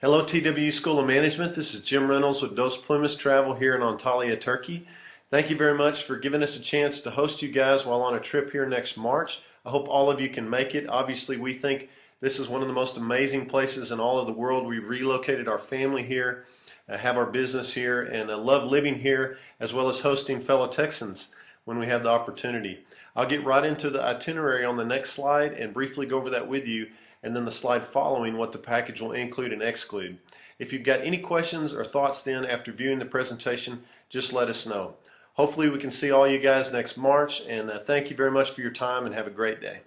Hello TWU School of Management. This is Jim Reynolds with Dos Plumas Travel here in Antalya, Turkey. Thank you very much for giving us a chance to host you guys while on a trip here next March. I hope all of you can make it. Obviously, we think this is one of the most amazing places in all of the world. We relocated our family here, have our business here, and love living here as well as hosting fellow Texans when we have the opportunity. I'll get right into the itinerary on the next slide and briefly go over that with you, and then the slide following what the package will include and exclude. If you've got any questions or thoughts then after viewing the presentation, just let us know. Hopefully we can see all you guys next March, and thank you very much for your time and have a great day.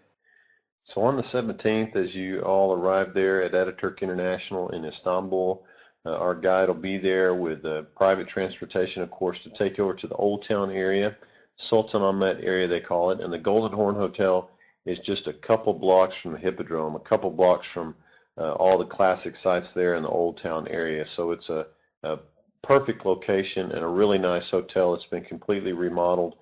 So on the 17th, as you all arrive there at Ataturk International in Istanbul, our guide will be there with private transportation, of course, to take you over to the Old Town area, Sultanahmet area they call it, and the Golden Horn Hotel is just a couple blocks from the Hippodrome, a couple blocks from all the classic sites there in the Old Town area. So it's a perfect location and a really nice hotel. It's been completely remodeled.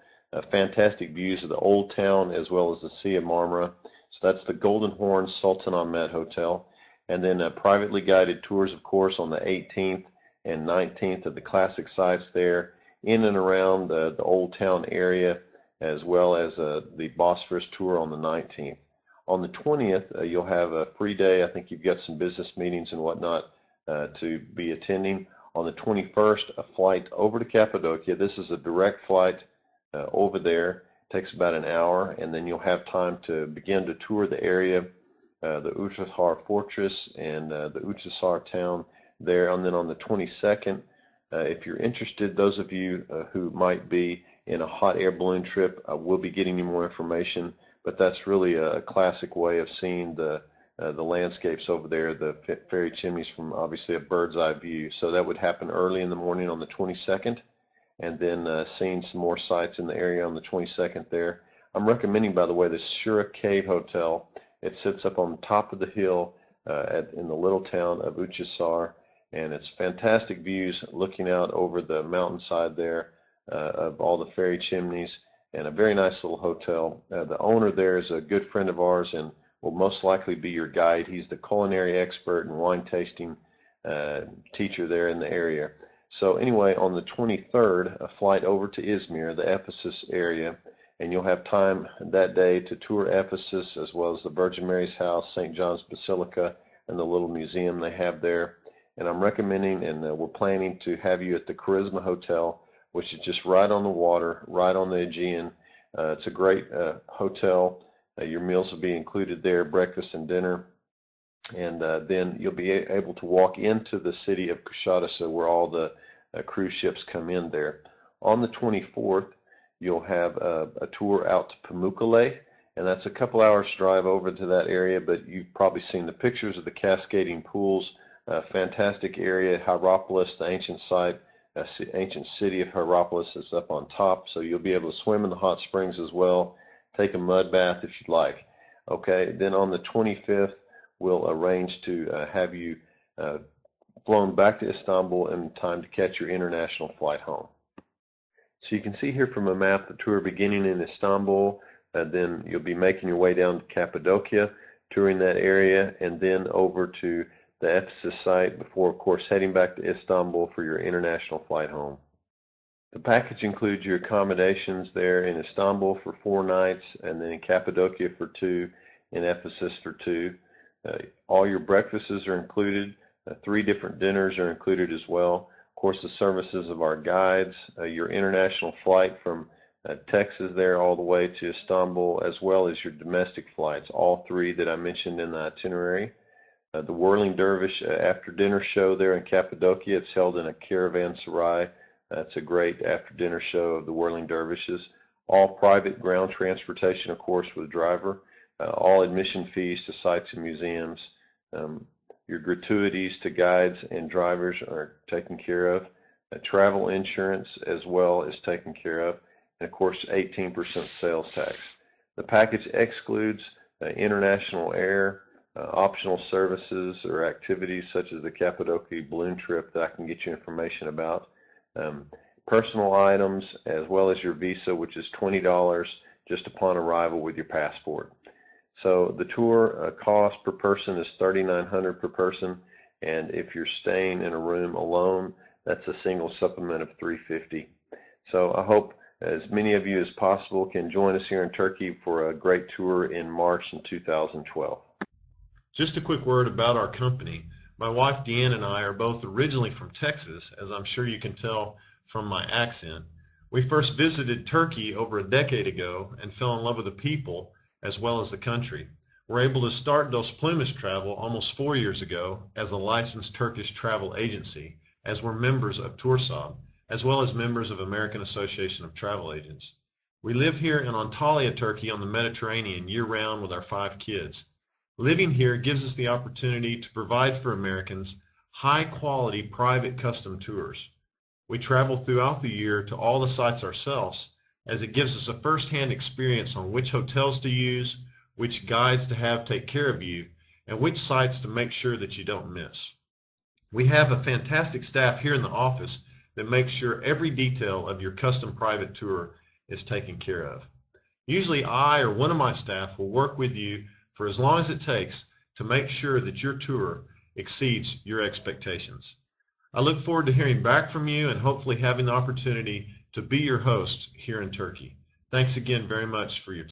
Fantastic views of the Old Town as well as the Sea of Marmara. So that's the Golden Horn Sultanahmet Hotel. And then privately guided tours, of course, on the 18th and 19th of the classic sites there in and around the Old Town area, as well as the Bosphorus tour on the 19th. On the 20th, you'll have a free day. I think you've got some business meetings and whatnot to be attending. On the 21st, a flight over to Cappadocia. This is a direct flight over there. It takes about an hour, and then you'll have time to begin to tour the area, the Uchasar Fortress and the Uchasar town there. And then on the 22nd, if you're interested, those of you who might be in a hot air balloon trip, we'll be getting you more information, but that's really a classic way of seeing the landscapes over there, the fairy chimneys from obviously a bird's eye view. So that would happen early in the morning on the 22nd, and then seeing some more sights in the area on the 22nd there. I'm recommending, by the way, the Shura Cave Hotel. It sits up on the top of the hill in the little town of Uchasar, and it's fantastic views looking out over the mountainside there of all the fairy chimneys, and a very nice little hotel. The owner there is a good friend of ours and will most likely be your guide. He's the culinary expert and wine tasting teacher there in the area. So anyway, on the 23rd, a flight over to Izmir, the Ephesus area, and you'll have time that day to tour Ephesus as well as the Virgin Mary's House, St. John's Basilica, and the little museum they have there. And I'm recommending, and we're planning to have you at the Charisma Hotel, which is just right on the water, right on the Aegean. It's a great hotel. Your meals will be included there, breakfast and dinner. And then you'll be able to walk into the city of Kuşadası, where all the cruise ships come in there. On the 24th, you'll have a tour out to Pamukkale, and that's a couple hours drive over to that area, but you've probably seen the pictures of the cascading pools. Fantastic area. Hierapolis, the ancient site, ancient city of Hierapolis, is up on top, so you'll be able to swim in the hot springs as well, take a mud bath if you'd like. Okay, then on the 25th, we'll arrange to have you flown back to Istanbul in time to catch your international flight home. So you can see here from a map the tour beginning in Istanbul, then you'll be making your way down to Cappadocia, touring that area, and then over to the Ephesus site before, of course, heading back to Istanbul for your international flight home. The package includes your accommodations there in Istanbul for 4 nights, and then in Cappadocia for 2, in Ephesus for 2. All your breakfasts are included. 3 different dinners are included as well. Of course, the services of our guides, your international flight from Texas there all the way to Istanbul, as well as your domestic flights, all 3 that I mentioned in the itinerary. The Whirling Dervish after dinner show there in Cappadocia. It's held in a caravanserai. That's a great after dinner show of the Whirling Dervishes. All private ground transportation, of course, with a driver. All admission fees to sites and museums. Your gratuities to guides and drivers are taken care of. Travel insurance as well is taken care of. And of course, 18% sales tax. The package excludes international air, optional services or activities such as the Cappadocia balloon trip that I can get you information about, personal items, as well as your visa, which is $20 just upon arrival with your passport. So the tour cost per person is $3,900 per person, And if you're staying in a room alone, that's a single supplement of $350. So I hope as many of you as possible can join us here in Turkey for a great tour in March in 2012. Just a quick word about our company. My wife Deanne and I are both originally from Texas, as I'm sure you can tell from my accent. We first visited Turkey over a decade ago and fell in love with the people as well as the country. We're able to start Dos Plumas Travel almost 4 years ago as a licensed Turkish travel agency, as we're members of Twu-Som, as well as members of American Association of Travel Agents. We live here in Antalya, Turkey on the Mediterranean year-round with our 5 kids. Living here gives us the opportunity to provide for Americans high-quality private custom tours. We travel throughout the year to all the sites ourselves, as it gives us a first-hand experience on which hotels to use, which guides to have take care of you, and which sites to make sure that you don't miss. We have a fantastic staff here in the office that makes sure every detail of your custom private tour is taken care of. Usually I or one of my staff will work with you for as long as it takes to make sure that your tour exceeds your expectations. I look forward to hearing back from you and hopefully having the opportunity to be your host here in Turkey. Thanks again very much for your time.